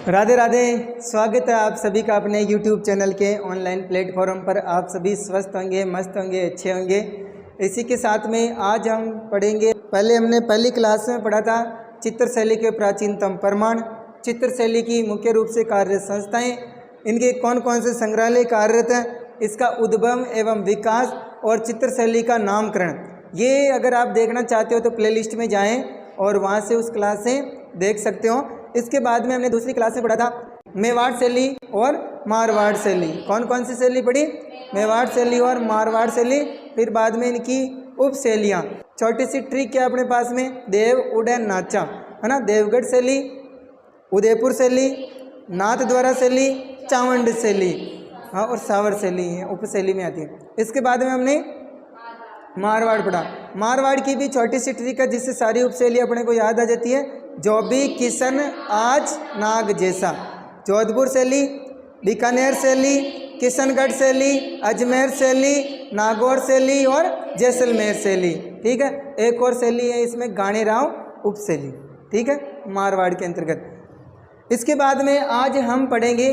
राधे राधे। स्वागत है आप सभी का अपने YouTube चैनल के ऑनलाइन प्लेटफॉर्म पर। आप सभी स्वस्थ होंगे, मस्त होंगे, अच्छे होंगे। इसी के साथ में आज हम पढ़ेंगे, पहले हमने पहली क्लास में पढ़ा था चित्रशैली के प्राचीनतम प्रमाण, चित्रशैली की मुख्य रूप से कार्य संस्थाएं, इनके कौन कौन से संग्रहालय कार्यरत हैं, इसका उद्गम एवं विकास और चित्रशैली का नामकरण। ये अगर आप देखना चाहते हो तो प्लेलिस्ट में जाएं और वहाँ से उस क्लास से देख सकते हो। इसके बाद में हमने दूसरी क्लास में पढ़ा था मेवाड़ शैली और मारवाड़ शैली। कौन कौन सी शैली पढ़ी? मेवाड़ शैली और मारवाड़ शैली। फिर बाद में इनकी उप शैलियाँ। छोटी सी ट्रिक क्या अपने पास में, देव उड़ैन नाचा, है ना। देवगढ़ शैली, उदयपुर शैली, नाथद्वारा शैली, चावंड शैली, हाँ, और सावर शैली है, उप शैली में आती है। इसके बाद में हमने मारवाड़ पढ़ा। मारवाड़ की भी छोटी सी ट्रिक है जिससे सारी उपशैली अपने को याद आ जाती है। जो भी किशन आज नाग जैसा। जोधपुर शैली, बीकानेर शैली, किशनगढ़ शैली, अजमेर शैली, नागौर शैली और जैसलमेर शैली। ठीक है, एक और शैली है इसमें गाणेराव उपशैली। ठीक है, मारवाड़ के अंतर्गत। इसके बाद में आज हम पढ़ेंगे,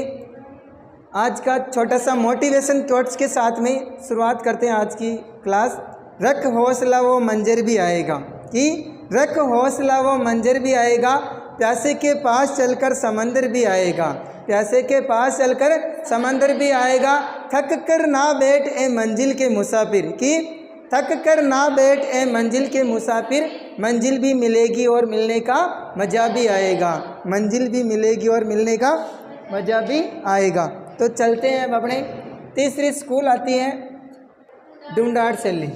आज का छोटा सा मोटिवेशन कोट्स के साथ में शुरुआत करते हैं आज की क्लास। रख हौसला वो मंजर भी आएगा, कि रख हौसला वो मंजर भी आएगा, प्यासे के पास चलकर समंदर भी आएगा, प्यासे के पास चलकर समंदर भी आएगा। थक कर ना बैठ ए मंजिल के मुसाफिर, कि थक कर ना बैठ ए मंजिल के मुसाफिर, मंजिल भी मिलेगी और मिलने का मज़ा भी आएगा, मंजिल भी मिलेगी और मिलने का मज़ा भी आएगा। तो चलते हैं अब अपने तीसरी स्कूल आती है ढूंढाड़ शैली।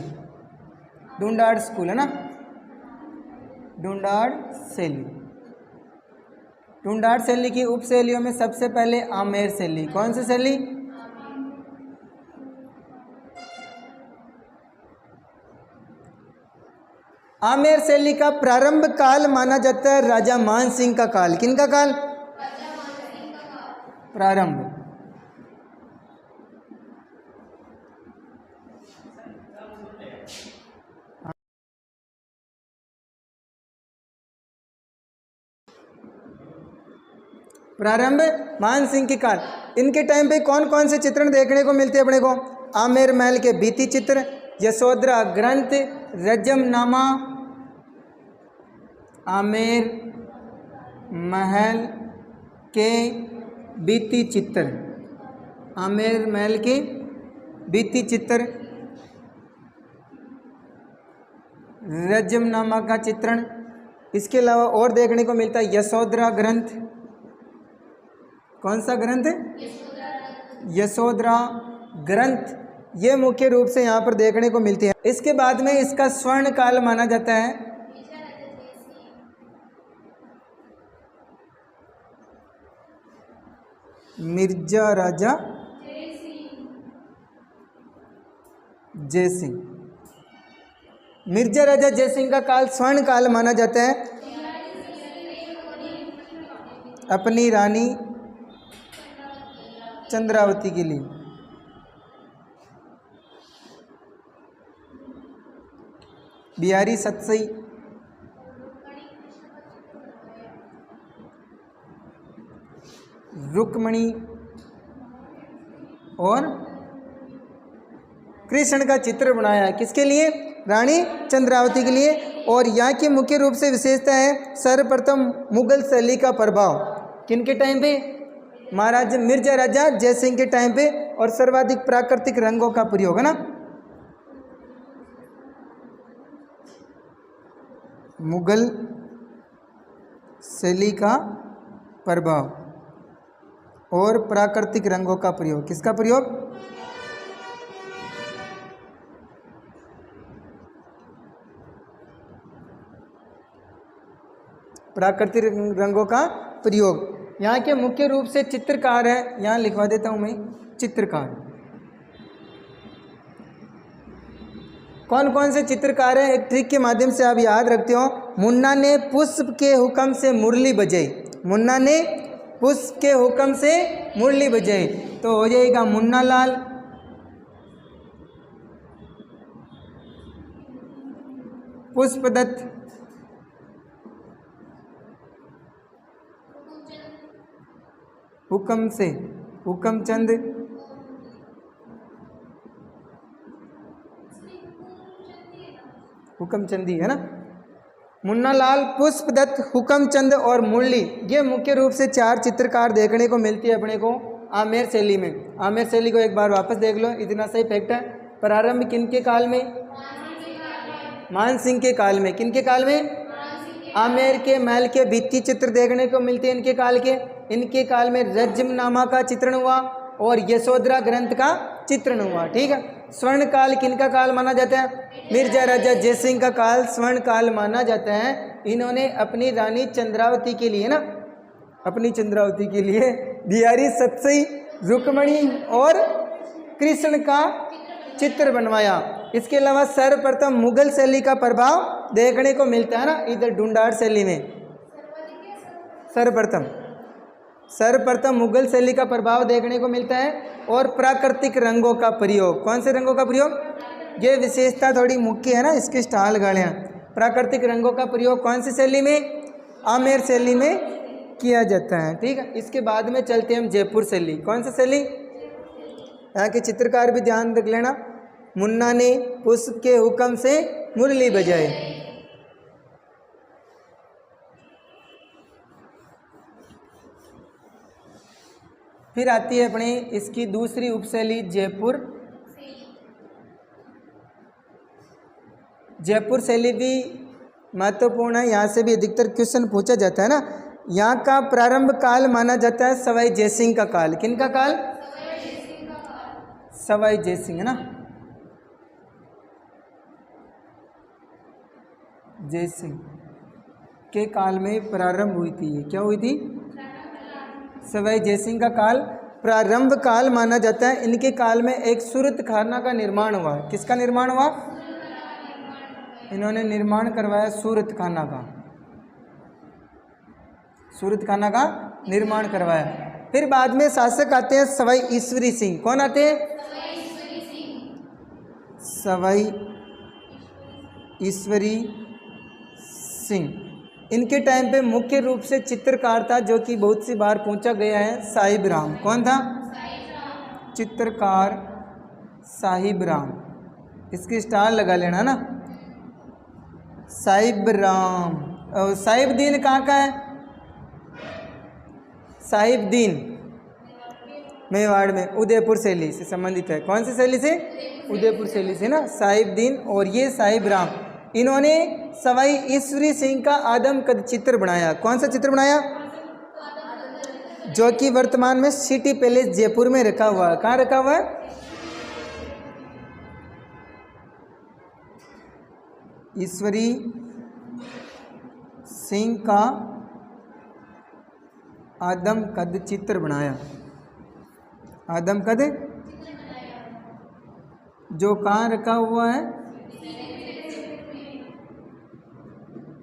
ढूंढाड़ स्कूल है ना, ढूंढाड़ शैली। ढूंढाड़ शैली की उप शैलियों में सबसे पहले आमेर शैली। कौन सी शैली? आमेर शैली का प्रारंभ काल माना जाता है राजा मान सिंह का काल। किन का काल? प्रारंभ। प्रारंभ मान सिंह के काल। इनके टाइम पे कौन कौन से चित्रण देखने को मिलते हैं अपने को? आमेर महल के भित्ति चित्र, यशोधरा ग्रंथ, रजमनामा, आमेर महल के भित्ति चित्र, आमेर महल के भित्ति चित्र, रजमनामा का चित्रण। इसके अलावा और देखने को मिलता है यशोधरा ग्रंथ। कौन सा ग्रंथ? यशोधरा ग्रंथ। ये मुख्य रूप से यहाँ पर देखने को मिलती है। इसके बाद में इसका स्वर्ण काल माना जाता है मिर्जा राजा जयसिंह। मिर्जा राजा जयसिंह का काल स्वर्ण काल माना जाता है अपनी रानी चंद्रावती के लिए। बिहारी सतसई, रुक्मणी और कृष्ण का चित्र बनाया है। किसके लिए? रानी चंद्रावती के लिए। और यहाँ की मुख्य रूप से विशेषता है सर्वप्रथम मुगल शैली का प्रभाव। किनके टाइम पे? महाराज मिर्जा राजा जयसिंह के टाइम पे। और सर्वाधिक प्राकृतिक रंगों का प्रयोग, है ना। मुगल शैली का प्रभाव और प्राकृतिक रंगों का प्रयोग। किसका प्रयोग? प्राकृतिक रंगों का प्रयोग। यहाँ के मुख्य रूप से चित्रकार है, यहाँ लिखवा देता हूँ मैं, चित्रकार। कौन कौन से चित्रकार हैं? एक ट्रिक के माध्यम से आप याद रखते हो। मुन्ना ने पुष्प के हुक्म से मुरली बजाई। मुन्ना ने पुष्प के हुक्म से मुरली बजाई, तो हो जाएगा मुन्ना लाल। पुष्पदत्त, हुक्म से, हुक्मचंद हुक्मचंदी है ना। मुन्ना लाल, पुष्पदत्त, हुक्मचंद और मुरली, ये मुख्य रूप से 4 चित्रकार देखने को मिलती है अपने को आमेर शैली में। आमेर शैली को एक बार वापस देख लो, इतना सही फैक्ट है। प्रारंभ किनके काल में? मान सिंह के काल में। किनके काल में? आमेर के महल के भित्ति चित्र देखने को मिलते हैं इनके काल के। इनके काल में रज्जमनामा का चित्रण हुआ और यशोधरा ग्रंथ का चित्रण हुआ। ठीक है। स्वर्ण काल किनका काल माना जाता है? मिर्जा राजा जयसिंह का काल स्वर्ण काल माना जाता है। इन्होंने अपनी रानी चंद्रावती के लिए ना, अपनी चंद्रावती के लिए बिहारी सतसई, रुक्मणी और कृष्ण का चित्र बनवाया। इसके अलावा सर्वप्रथम मुगल शैली का प्रभाव देखने को मिलता है ना इधर ढूंढाड़ शैली में। सर्वप्रथम मुगल शैली का प्रभाव देखने को मिलता है और प्राकृतिक रंगों का प्रयोग। कौन से रंगों का प्रयोग? ये विशेषता थोड़ी मुख्य है ना इसके स्टाइल गाड़ियाँ। प्राकृतिक रंगों का प्रयोग कौन सी शैली में? आमेर शैली में किया जाता है। ठीक है। इसके बाद में चलते हैं हम जयपुर शैली। कौन सी शैली? यहाँ के चित्रकार भी ध्यान रख लेना। मुन्ना ने पुष्प के हुक्म से मुरली बजाए। फिर आती है अपनी इसकी दूसरी उपशैली जयपुर। जयपुर शैली भी महत्वपूर्ण है, यहाँ से भी अधिकतर क्वेश्चन पूछा जाता है ना। यहाँ का प्रारंभ काल माना जाता है सवाई जयसिंह का काल। किनका काल? सवाई जयसिंह है ना। जयसिंह के काल में प्रारंभ हुई थी। ये क्या हुई थी? सवाई जयसिंह का काल प्रारंभ काल माना जाता है। इनके काल में एक सूरत खाना का निर्माण हुआ। किसका निर्माण हुआ? इन्होंने निर्माण करवाया सूरत खाना का। सूरत खाना का निर्माण करवाया। फिर बाद में शासक आते हैं सवाई ईश्वरी सिंह। कौन आते हैं? सवाई ईश्वरी सिंह। इनके टाइम पे मुख्य रूप से चित्रकार था जो कि बहुत सी बार पूछा गया है, साहिब राम। कौन था? चित्रकार साहिब राम। इसकी स्टार लगा लेना ना, साहिब राम। और साहिब दीन कहाँ का है? साहिब दीन मेवाड़ में, उदयपुर शैली से संबंधित है। कौन सी शैली से? उदयपुर शैली से ना, साहिब दीन। और ये साहिब राम, इन्होंने सवाई ईश्वरी सिंह का आदमकद चित्र बनाया। कौन सा चित्र बनाया? जो कि वर्तमान में सिटी पैलेस जयपुर में रखा हुआ है। कहाँ रखा हुआ है? ईश्वरी सिंह का आदमकद चित्र बनाया। आदमकद जो कहाँ रखा हुआ है?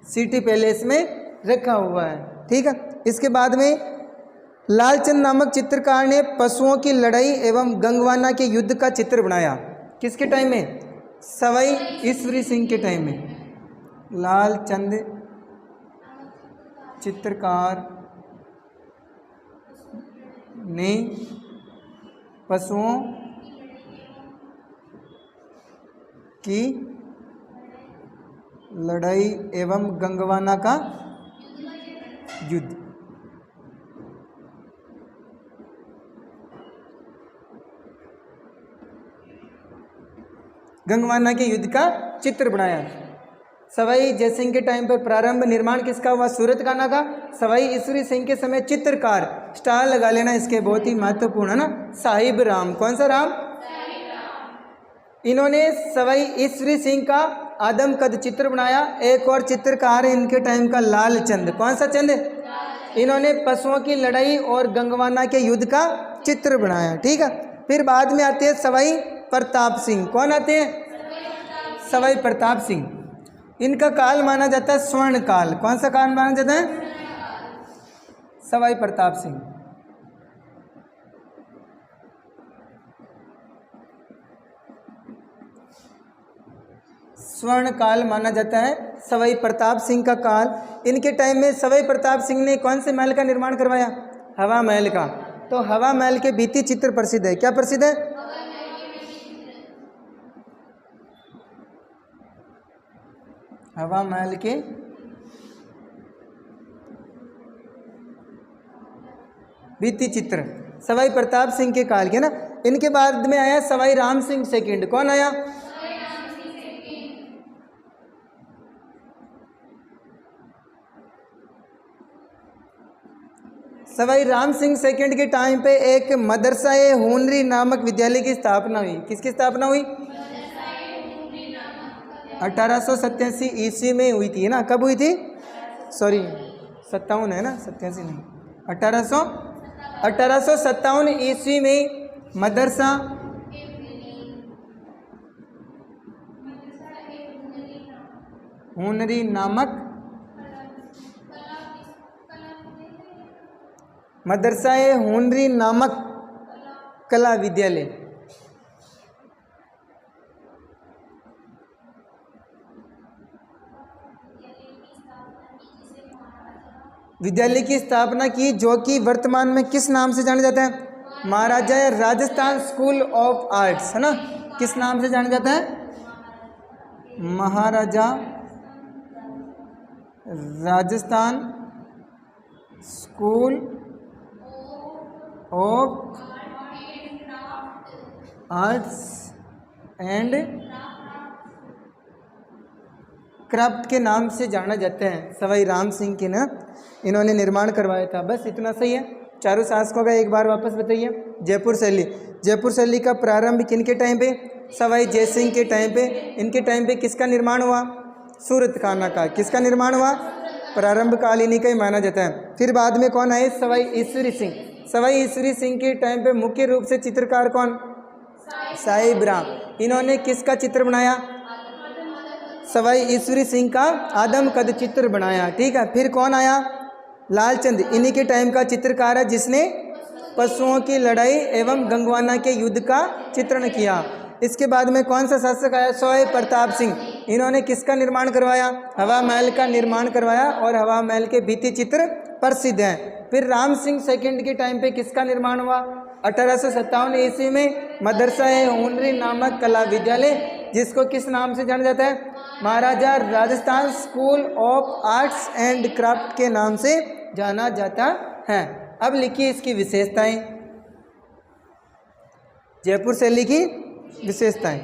सिटी पैलेस में रखा हुआ है। ठीक है। इसके बाद में लालचंद नामक चित्रकार ने पशुओं की लड़ाई एवं गंगवाना के युद्ध का चित्र बनाया। किसके टाइम में? सवाई ईश्वरी सिंह के टाइम में। लालचंद चित्रकार ने पशुओं की लड़ाई एवं गंगवाना का युद्ध। गंगवाना के युद्ध का चित्र बनाया। सवाई जयसिंह के टाइम पर प्रारंभ निर्माण किसका हुआ? सूरत खाना का। सवाई ईश्वरी सिंह के समय चित्रकार, स्टार लगा लेना इसके, बहुत ही महत्वपूर्ण है ना, साहिब राम। कौन सा राम? इन्होंने सवाई ईश्वरी सिंह का आदमकद चित्र बनाया। एक और चित्रकार है इनके टाइम का, लालचंद। कौन सा चंद? इन्होंने पशुओं की लड़ाई और गंगवाना के युद्ध का चित्र बनाया। ठीक है। फिर बाद में आते हैं सवाई प्रताप सिंह। कौन आते हैं? सवाई प्रताप सिंह। इनका काल माना जाता है स्वर्ण काल। कौन सा काल माना जाता है? सवाई प्रताप सिंह। स्वर्ण काल माना जाता है सवाई प्रताप सिंह का काल। इनके टाइम में सवाई प्रताप सिंह ने कौन से महल का निर्माण करवाया? हवा महल का। तो हवा महल के भित्ति चित्र प्रसिद्ध है। क्या प्रसिद्ध है? हवा महल के भित्ति चित्र सवाई प्रताप सिंह के काल के ना। इनके बाद में आया सवाई राम सिंह सेकंड। कौन आया? सवाई राम सिंह सेकंड के टाइम पे एक मदरसा ए हुनरी नामक विद्यालय की स्थापना हुई। किसकी स्थापना हुई? 1887 ईस्वी में हुई थी ना। कब हुई थी? सॉरी 57 है ना, 87 नहीं, 1857 ईस्वी में मदरसा हुनरी नामक मदरसा ए हुनरी नामक कला विद्यालय विद्यालय की स्थापना की, जो कि वर्तमान में किस नाम से जाना जाता है? Maharaja Rajasthan school of arts है ना। किस नाम से जाना जाता है? Maharaja Rajasthan school of arts and craft के नाम से जाना जाता है। सवाई राम सिंह के ना इन्होंने निर्माण करवाया था। बस इतना सही है। चारों शासकों का एक बार वापस बताइए। जयपुर शैली, जयपुर शैली का प्रारंभ किनके टाइम पे? सवाई जय सिंह के टाइम पे। इनके टाइम पे किसका निर्माण हुआ? सूरत खाना का। किसका निर्माण हुआ? प्रारंभ काल इन्हीं का ही माना जाता है। फिर बाद में कौन आए? सवाई ईश्वरी सिंह। सवाई ईश्वरी सिंह के टाइम पे मुख्य रूप से चित्रकार कौन? साहिब राम। इन्होंने किसका चित्र बनाया? सवाई ईश्वरी सिंह का आदम कद चित्र बनाया। ठीक है। फिर कौन आया? लालचंद। इन्हीं के टाइम का चित्रकार है जिसने पशुओं की लड़ाई एवं गंगवाना के युद्ध का चित्रण किया। इसके बाद में कौन सा शासक आया? सवाई प्रताप सिंह। इन्होंने किसका निर्माण करवाया? हवा महल का निर्माण करवाया और हवा महल के भित्ति चित्र प्रसिद्ध हैं। फिर राम सिंह सेकंड के टाइम पे किसका निर्माण हुआ? 1857 ईस्वी में मदरसा ए हुनरी नामक कला विद्यालय, जिसको किस नाम से जाना जाता है? Maharaja Rajasthan school of arts and craft के नाम से जाना जाता है। अब लिखिए इसकी विशेषताएं। जयपुर शैली की विशेषताएं।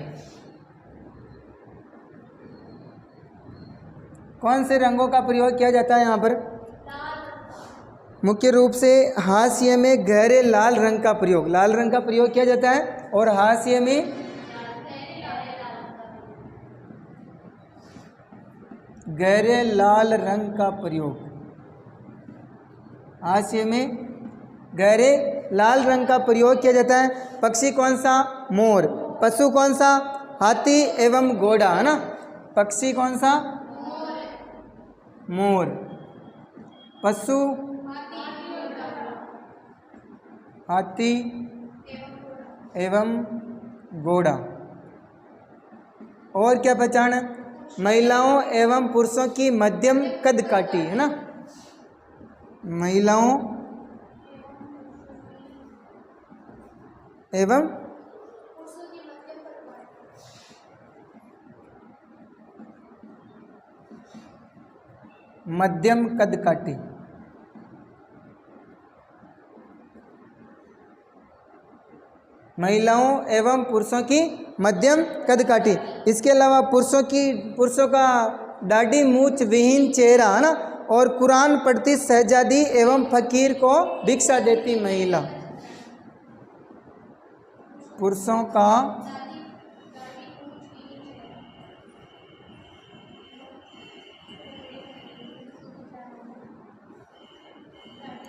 कौन से रंगों का प्रयोग किया जाता है यहाँ पर? मुख्य रूप से हाशिए में गहरे लाल रंग का प्रयोग, लाल रंग का प्रयोग किया जाता है। और हाशिए में गहरे लाल रंग का प्रयोग, हाशिए में गहरे लाल रंग का प्रयोग किया जाता है। पक्षी कौन सा? मोर। पशु कौन सा? हाथी एवं घोड़ा है ना। पक्षी कौन सा? मोर। पशु हाथी एवं घोड़ा। और क्या पहचान है? महिलाओं एवं पुरुषों की मध्यम कद काठी है ना। महिलाओं एवं मध्यम कद काठी। महिलाओं एवं पुरुषों की मध्यम कद काठी। इसके अलावा पुरुषों का दाढ़ी मूछ विहीन चेहरा है ना। और कुरान पढ़ती शहजादी एवं फकीर को भिक्षा देती महिला। पुरुषों का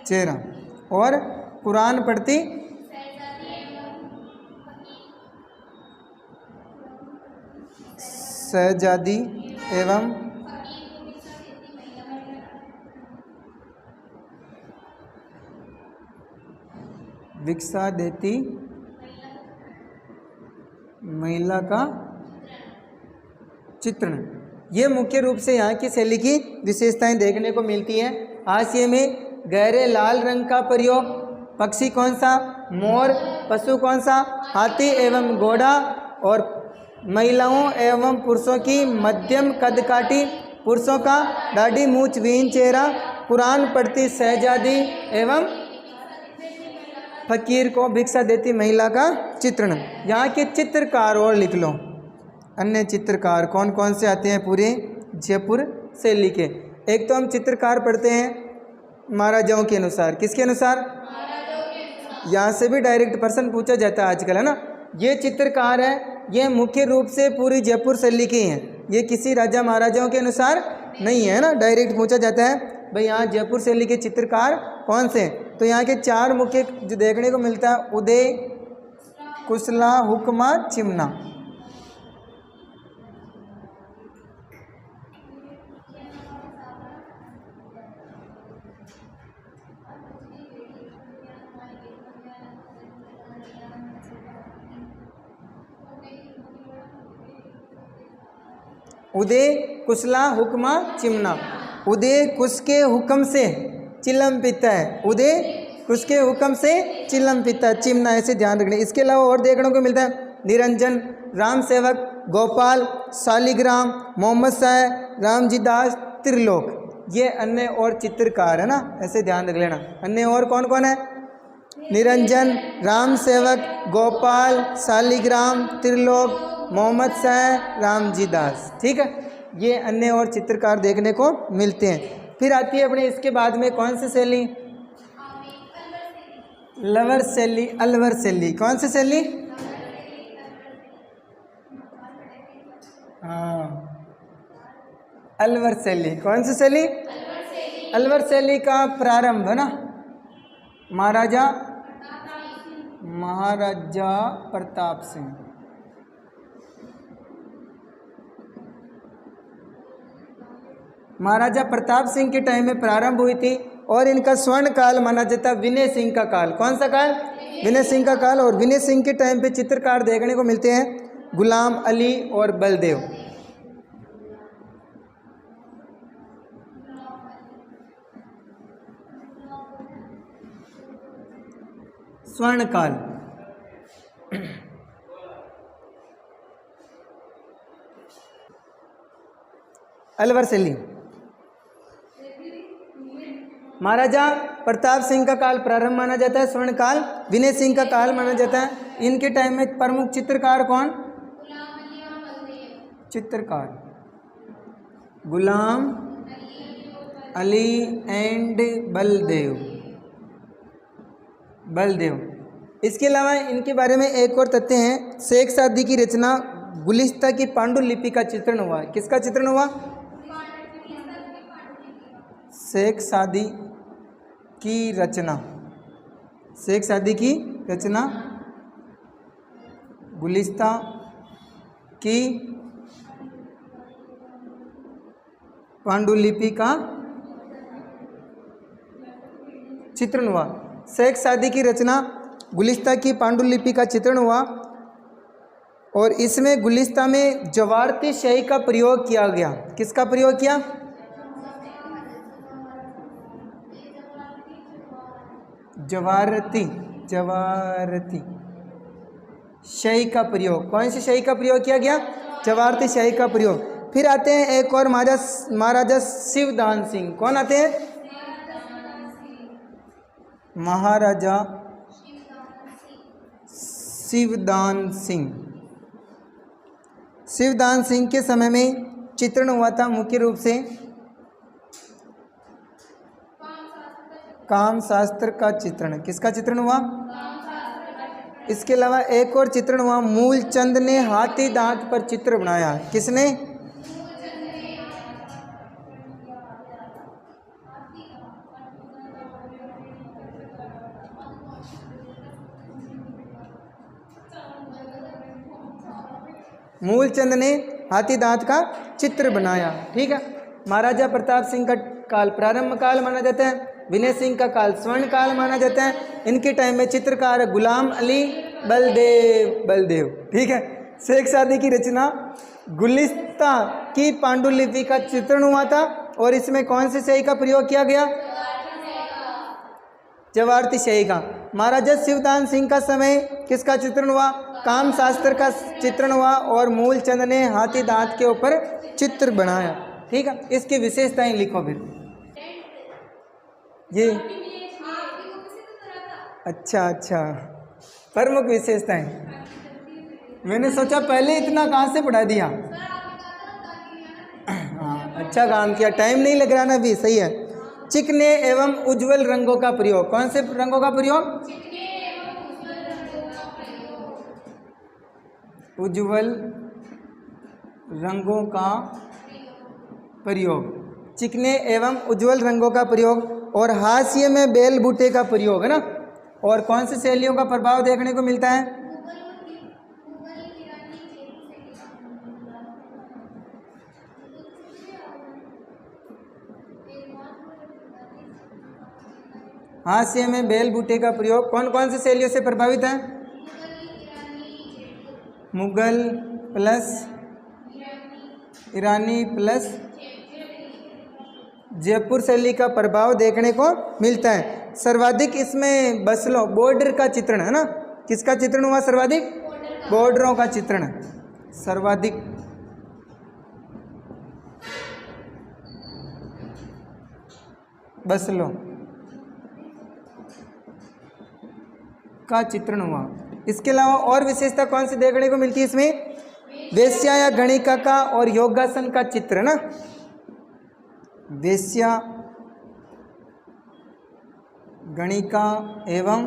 चेहरा और कुरान पढ़ती शहजादी एवं भिक्षा देती महिला का चित्रण। ये मुख्य रूप से यहाँ की शैली की विशेषताएं देखने को मिलती हैं। हाशिए में गहरे लाल रंग का प्रयोग, पक्षी कौन सा? मोर। पशु कौन सा? हाथी एवं घोड़ा। और महिलाओं एवं पुरुषों की मध्यम कदकाठी, पुरुषों का दाढ़ी मूछ विहीन चेहरा, कुरान पढ़ती शहजादी एवं फकीर को भिक्षा देती महिला का चित्रण। यहाँ के चित्रकार और लिख लो, अन्य चित्रकार कौन कौन से आते हैं पूरे जयपुर शैली के। एक तो हम चित्रकार पढ़ते हैं महाराजाओं के अनुसार। किसके अनुसार? यहाँ से भी डायरेक्ट प्रश्न पूछा जाता है आजकल, है ना। ये चित्रकार है, ये मुख्य रूप से पूरी जयपुर शैली के हैं, ये किसी राजा महाराजाओं के अनुसार नहीं है ना। डायरेक्ट पूछा जाता है भाई यहाँ जयपुर शैली के चित्रकार कौन से। तो यहाँ के चार मुख्य जो देखने को मिलता है, उदय, कुशला, हुक्मा, चिमना। उदय, कुशला, हुक्मा, चिमना। उदय कुश के हुक्म से चिलम पीता है, उदय कुश के हुक्म से चिलम पीता है, चिमना, ऐसे ध्यान रखने। इसके अलावा और देखने को मिलता है निरंजन, राम सेवक, गोपाल, शालिग्राम, मोहम्मद शाह, रामजी दास, त्रिलोक। ये अन्य और चित्रकार है ना, ऐसे ध्यान रख लेना। अन्य और कौन कौन है? निरंजन, राम सेवक, गोपाल, शालिग्राम, त्रिलोक, मोहम्मद शाह, रामजी दास। ठीक है, ये अन्य और चित्रकार देखने को मिलते हैं। फिर आती है अपने इसके बाद में कौन सी शैली? लवर शैली, अलवर शैली। कौन सी शैली? हाँ, अलवर शैली। कौन सी शैली? अलवर शैली का प्रारंभ है ना महाराजा प्रताप सिंह। महाराजा प्रताप सिंह के टाइम में प्रारंभ हुई थी और इनका स्वर्ण काल माना जाता है विनय सिंह का काल। कौन सा काल? विनय सिंह का काल। और विनय सिंह के टाइम पे चित्रकार देखने को मिलते हैं गुलाम अली और बलदेव। स्वर्ण काल। अलवर शैली। महाराजा प्रताप सिंह का काल प्रारंभ माना जाता है, स्वर्ण काल। विनय सिंह का काल माना जाता है। इनके टाइम में प्रमुख चित्रकार कौन? चित्रकार गुलाम अली एंड बलदेव। इसके अलावा इनके बारे में एक और तथ्य हैं। शेख सादी की रचना गुलिस्ता की पांडुलिपि का चित्रण हुआ। किसका चित्रण हुआ? शेख सादी की रचना। शेख सादी की रचना गुलिस्ता की पांडुलिपि का चित्रण हुआ। शेख सादी की रचना गुलिस्ता की पांडुलिपि का चित्रण हुआ और इसमें गुलिस्ता में जवारती शाही का प्रयोग किया गया। किसका प्रयोग किया? जवारती शाही का प्रयोग। कौन सी शाही का प्रयोग किया गया? जवारती शाही का प्रयोग। फिर आते हैं एक और महाराजा शिवदान सिंह। कौन आते हैं? महाराजा शिवदान सिंह। शिवदान सिंह के समय में चित्रण हुआ था मुख्य रूप से काम शास्त्र का चित्रण। किसका चित्रण हुआ? इसके अलावा एक और चित्रण हुआ, मूलचंद ने हाथी दांत पर चित्र बनाया। किसने? मूलचंद ने हाथी दांत का चित्र बनाया। ठीक है, महाराजा प्रताप सिंह का काल प्रारंभ काल माना जाता है। विनय सिंह का काल स्वर्ण काल माना जाता है। इनके टाइम में चित्रकार गुलाम अली बलदेव। ठीक है, शेख सादी की रचना गुलिस्ता की पांडुलिपि का चित्रण हुआ था और इसमें कौन सी शाही का प्रयोग किया गया? जवाहरती शाही का। महाराजा शिवदान सिंह का समय किसका चित्रण हुआ? काम शास्त्र का चित्रण हुआ और मूलचंद ने हाथी दांत के ऊपर चित्र बनाया। ठीक है, इसकी विशेषताएं लिखो फिर। ये अच्छा, प्रमुख विशेषताएं। मैंने सोचा पहले इतना कहाँ से पढ़ा दिया। हाँ, अच्छा काम किया, टाइम नहीं लग रहा ना अभी, सही है। चिकने एवं उज्जवल रंगों का प्रयोग। कौन से रंगों का प्रयोग? उज्जवल रंगों का प्रयोग, चिकने एवं उज्जवल रंगों का प्रयोग, और हास्य में बेल बूटे का प्रयोग है ना। और कौन सी शैलियों का प्रभाव देखने को मिलता है? हास्य में बेल बूटे का प्रयोग कौन कौन सी शैलियों से प्रभावित है? मुगल प्लस ईरानी प्लस जयपुर शैली का प्रभाव देखने को मिलता है। सर्वाधिक इसमें बसलों बॉर्डर का चित्रण है ना। किसका चित्रण हुआ सर्वाधिक? बॉर्डरों का चित्रण, सर्वाधिक बसलों का चित्रण हुआ। इसके अलावा और विशेषता कौन सी देखने को मिलती है इसमें? वेश्या या गणिका का और योगासन का चित्र ना। वेश्या, गणिका एवं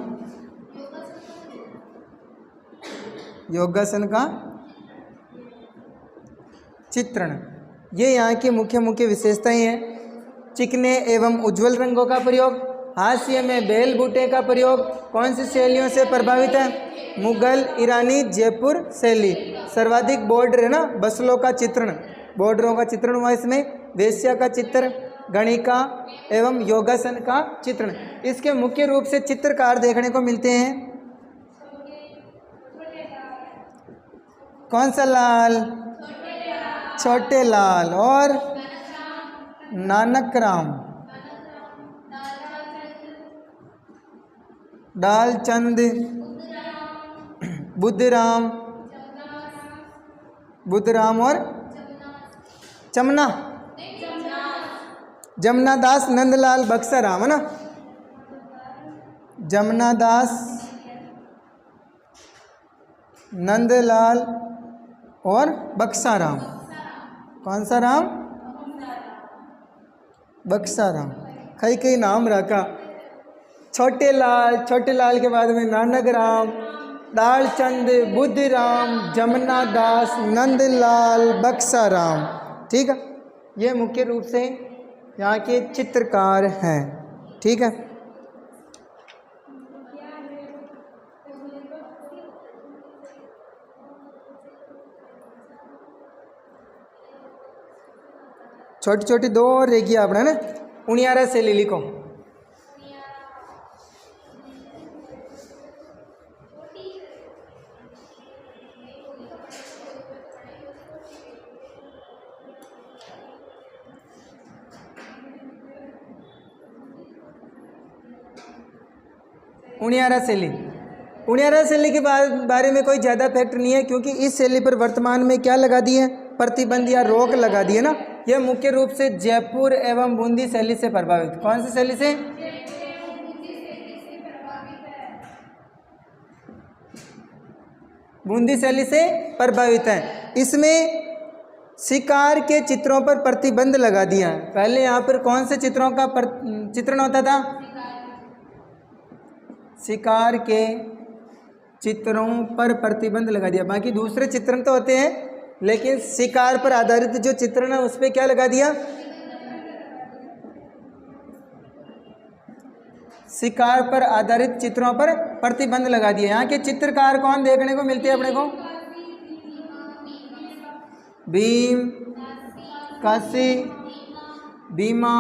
योगासन का चित्रण, ये यहाँ की मुख्य मुख्य विशेषताएं हैं। चिकने एवं उज्जवल रंगों का प्रयोग, हास्य में बेल बूटे का प्रयोग कौन सी शैलियों से प्रभावित है? मुगल, ईरानी, जयपुर शैली। सर्वाधिक बॉर्डर है ना, बसलों का चित्रण, बॉर्डरों का चित्रण हुआ इसमें। वेश्या का चित्र, गणिका एवं योगासन का चित्रण। इसके मुख्य रूप से चित्रकार देखने को मिलते हैं। कौन सा लाल? छोटे लाल और नानक राम, डालचंद, बुद्धराम और चमना, जमनादास, नंदलाल, बक्साराम है ना। जमनादास, नंदलाल और बक्साराम। कौन सा राम? बक्साराम। कई कई नाम रखा। छोटे लाल के बाद में नानक राम, डालचंद, बुद्धराम, जमनादास, नंदलाल, बक्साराम। ठीक है, ये मुख्य रूप से यहाँ के चित्रकार हैं। ठीक है, छोटी छोटी दो और रेगी आपने ना। उनियारा शैली लिखो। उनियारा शैली के बारे में कोई ज़्यादा फैक्ट नहीं है, क्योंकि इस शैली पर वर्तमान में क्या लगा दी है? प्रतिबंध या रोक लगा दी है ना। यह मुख्य रूप से जयपुर एवं बूंदी शैली से प्रभावित। कौन सी शैली से? बूंदी शैली से प्रभावित है। इसमें शिकार के चित्रों पर प्रतिबंध लगा दिया है। पहले यहाँ पर कौन से चित्रों का चित्रण होता था? शिकार के चित्रों पर प्रतिबंध लगा दिया। बाकी दूसरे चित्रण तो होते हैं, लेकिन शिकार पर आधारित जो चित्रण है उस पर क्या लगा दिया? शिकार पर आधारित चित्रों पर प्रतिबंध लगा दिया। यहाँ के चित्रकार कौन देखने को मिलते हैं अपने को? भीम, काशी, बीमा,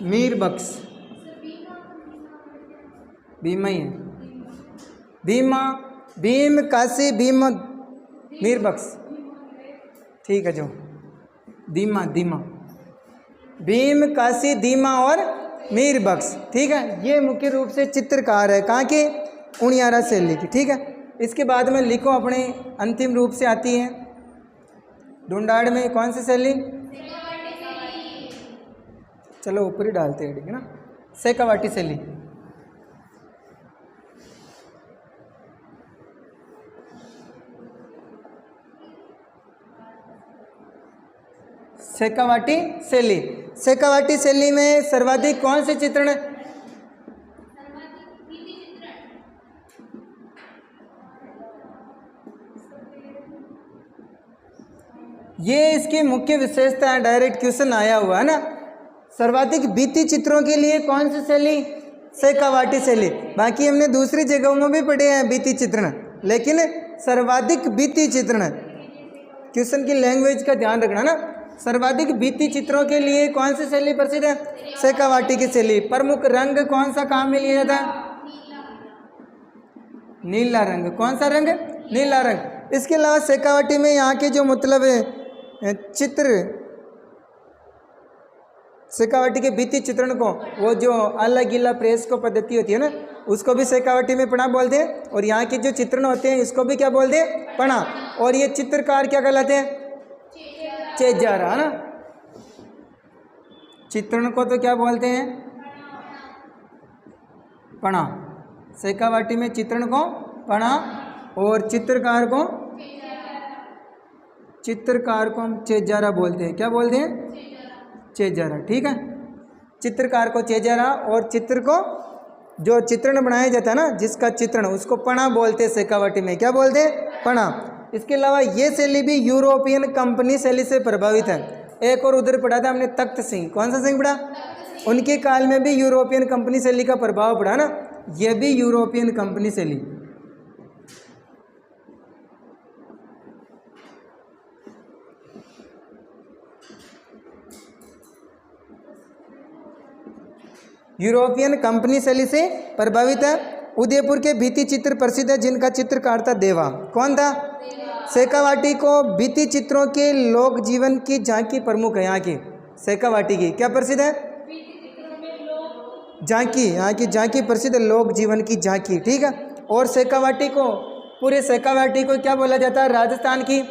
मीरबख्श। भीमा ही है। भीम, काशी, भीम, मीरबख्श। ठीक है, जो दीमा, भीम, काशी, दीमा और मीर बख्श, ठीक है। ये मुख्य रूप से चित्रकार है, कहाँ के, उनियारा शैली की, ठीक है। इसके बाद में लिखो अपने अंतिम रूप से आती है ढूंढाड़ में कौन सी शैली, चलो ऊपर ही डालते हैं, ठीक है ना, शेखावाटी शैली। शेखावाटी शैली, शेखावाटी शैली में सर्वाधिक कौन से चित्रण, ये इसकी मुख्य विशेषता है, डायरेक्ट क्वेश्चन आया हुआ है ना। सर्वाधिक भित्ति चित्रों के लिए कौन सी शैली, शेखावाटी शैली। बाकी हमने दूसरी जगहों में भी पढ़े हैं भित्ति चित्रण, लेकिन सर्वाधिक भित्ति चित्रण, क्वेश्चन की लैंग्वेज का ध्यान रखना ना। सर्वाधिक भित्ति चित्रों के लिए कौन सी शैली प्रसिद्ध है, शेखावाटी की शैली। प्रमुख रंग कौन सा काम में लिया जाता है, नीला रंग। कौन सा रंग, नीला रंग। इसके अलावा शेखावाटी में यहाँ के जो मतलब चित्र, शेखावाटी के भित्ति चित्रण को, वो जो अलग गिला प्रेस को पद्धति होती है ना, उसको भी शेखावाटी में पणा बोलते हैं। और यहाँ के जो चित्रण होते हैं इसको भी क्या बोलते हैं, पणा। और ये चित्रकार क्या कहलाते हैं, चेजारा, है ना। चित्रण को तो क्या बोलते हैं, पणा। शेखावाटी में चित्रण को पणा और चित्रकार को हम चेजारा बोलते हैं। क्या बोलते हैं, चेजारा, ठीक है। चित्रकार को चेजारा और चित्र को, जो चित्रण बनाया जाता है ना, जिसका चित्रण, उसको पणा बोलते हैं शेखावाटी में। क्या बोलते हैं, पणा। इसके अलावा ये शैली भी यूरोपियन कंपनी शैली से प्रभावित है। एक और उधर पढ़ा था हमने तख्त सिंह, कौन सा सिंह पढ़ा, उनके काल में भी यूरोपियन कंपनी शैली का प्रभाव पड़ा ना। यह भी यूरोपियन कंपनी शैली। यूरोपियन कंपनी शैली से प्रभावित है। उदयपुर के भित्ति चित्र प्रसिद्ध है, जिनका चित्रकार था देवा। कौन था, शेखावाटी को भित्ति चित्रों के लोक जीवन की झांकी प्रमुख है। यहाँ की शेखावाटी की क्या प्रसिद्ध है, झांकी, यहाँ की झांकी प्रसिद्ध है, लोक जीवन की झांकी, ठीक है। और शेखावाटी को, पूरे शेखावाटी को क्या बोला जाता है, राजस्थान की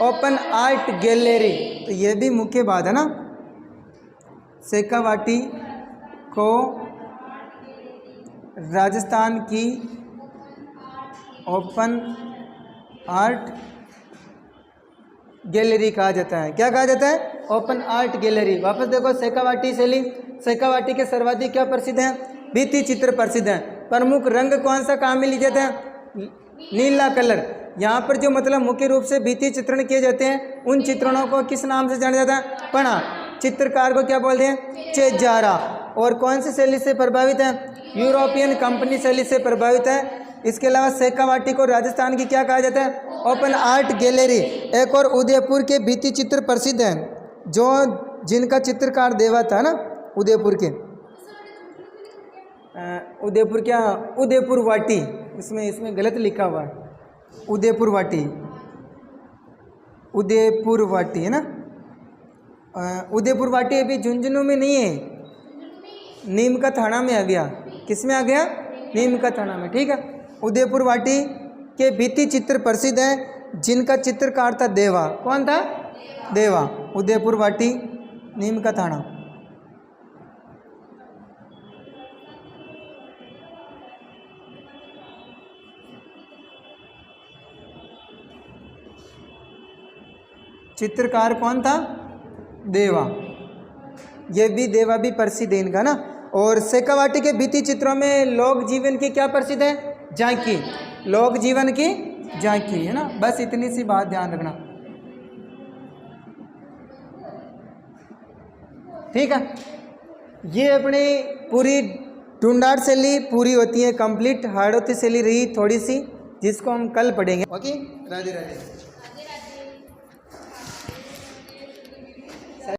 ओपन आर्ट गैलरी। तो ये भी मुख्य बात है ना, शेखावाटी को राजस्थान की ओपन आर्ट गैलरी कहा जाता है। क्या कहा जाता है, ओपन आर्ट गैलरी। वापस देखो, शेखावाटी शैली, शेखावाटी के सर्वाधिक क्या प्रसिद्ध हैं, भित्ति चित्र प्रसिद्ध हैं। प्रमुख रंग कौन सा काम में लिया जाता है, नीला कलर। यहाँ पर जो मतलब मुख्य रूप से भित्ति चित्रण किए जाते हैं, उन चित्रणों को किस नाम से जाना जाता है, पणा। चित्रकार को क्या बोलते हैं, चेजारा। और कौन सी शैली से प्रभावित है, यूरोपियन कंपनी शैली से प्रभावित है। इसके अलावा शेखावाटी को राजस्थान की क्या कहा जाता है, ओपन आर्ट गैलरी। एक और उदयपुर के भित्ति चित्र प्रसिद्ध हैं, जो जिनका चित्रकार देवा था ना, उदयपुर के, उदयपुर क्या, उदयपुर वाटी, इसमें गलत लिखा हुआ है, उदयपुर वाटी, उदयपुर वाटी है ना। उदयपुर वाटी अभी झुंझुनू में नहीं है, नीम का थाना में आ गया। किस में आ गया, नीम का थाना में, ठीक है। उदयपुर वाटी के भित्ति चित्र प्रसिद्ध हैं, जिनका चित्रकार था देवा। कौन था, देवा। उदयपुर वाटी, नीम का थाना। चित्रकार कौन था, देवा। ये भी देवा भी प्रसिद्ध है इनका ना। और शेखावाटी के भित्ति चित्रों में लोक जीवन की क्या प्रसिद्ध है, झांकी, लोक जीवन की झांकी, है ना। बस इतनी सी बात ध्यान रखना, ठीक है। ये अपनी पूरी ढूंढाड़ शैली पूरी होती है कंप्लीट। हाड़ौती शैली रही थोड़ी सी, जिसको हम कल पढ़ेंगे। ओके, राधे राधे।